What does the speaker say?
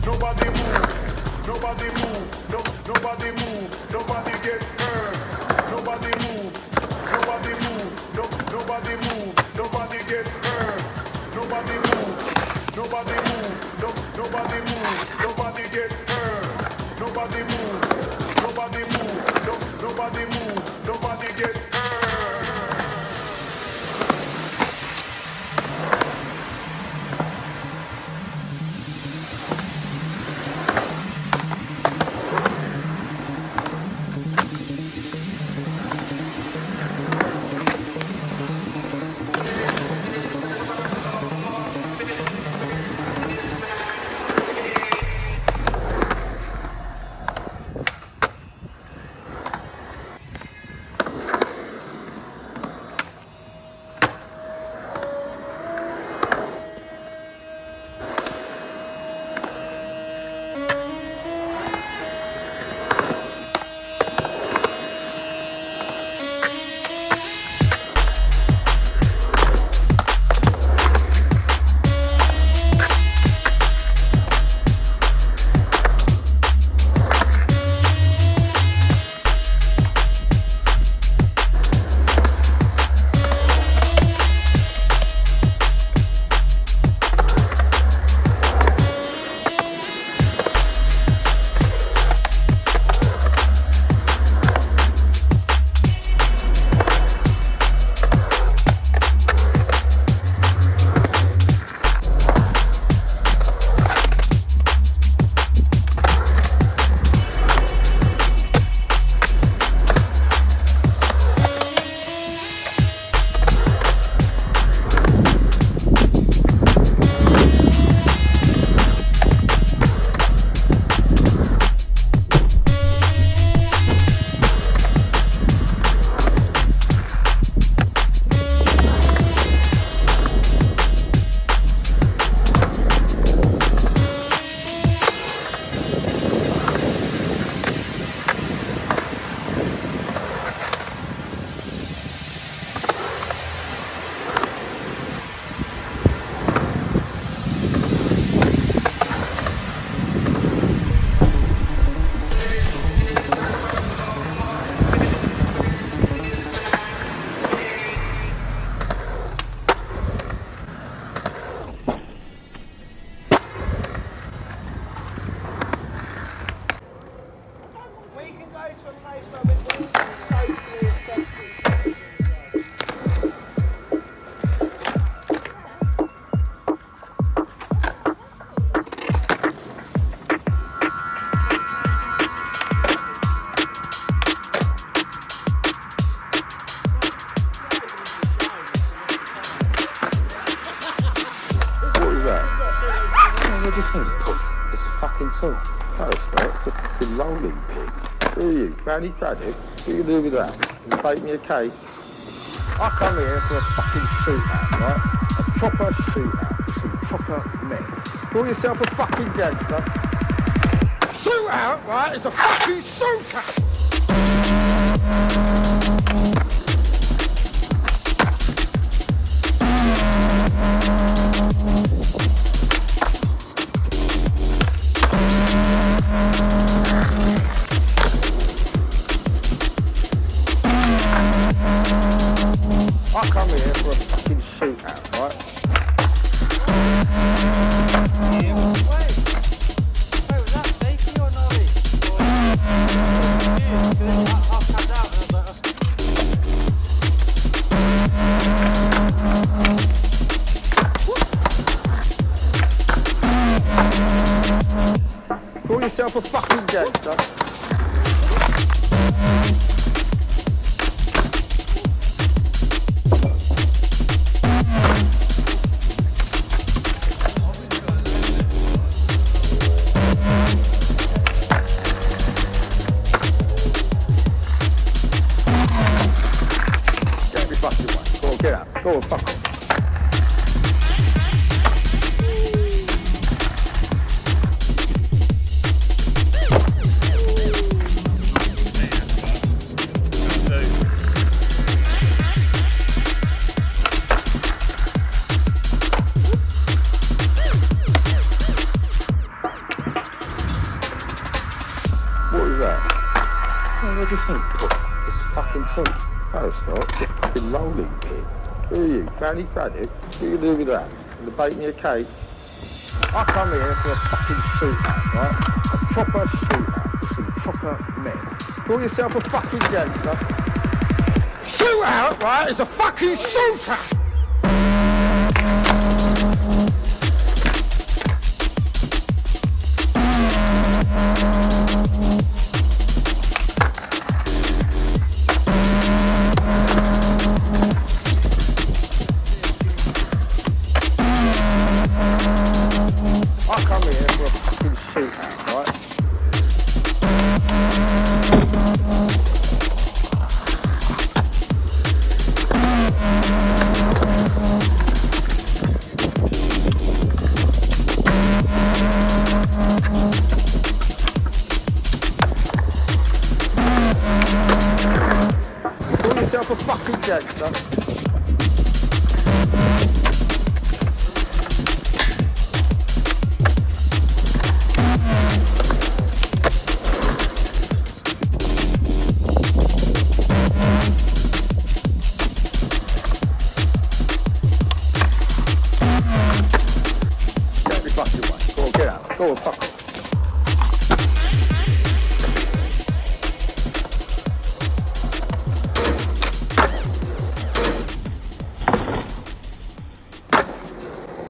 nobody move, nobody move, nobody move, nobody get hurt, nobody move, nobody move, nobody move, nobody get hurt, nobody move, nobody move, nobody move, nobody get hurt, nobody move, nobody move, nobody move, nobody get hurt. tool. No, it's not. It's a fucking rolling pin. Who are you? Granny Craddock? What are you doing with that? Can you take me a cake? I come here for a fucking shootout, right? A proper shootout with some proper men. Call yourself a fucking gangster. Shootout, right? It's a fucking shootout! I come here for a fucking shootout, right? Wait, was that safety or not? Call yourself a fucking gangster. Get out. Go on, fuck off. is that? Oh, what do you think? It's a fucking tool. No, it's not. It's a fucking rolling pin. Who are you, Fanny Craddock? What are you gonna do with that? Gonna bake me a cake? I come here for a fucking shootout, right? A proper shootout with some proper men. Call yourself a fucking gangster. Shootout, right? It's a fucking shootout! I come here for a fucking shootout, right? Call yourself a fucking gangster.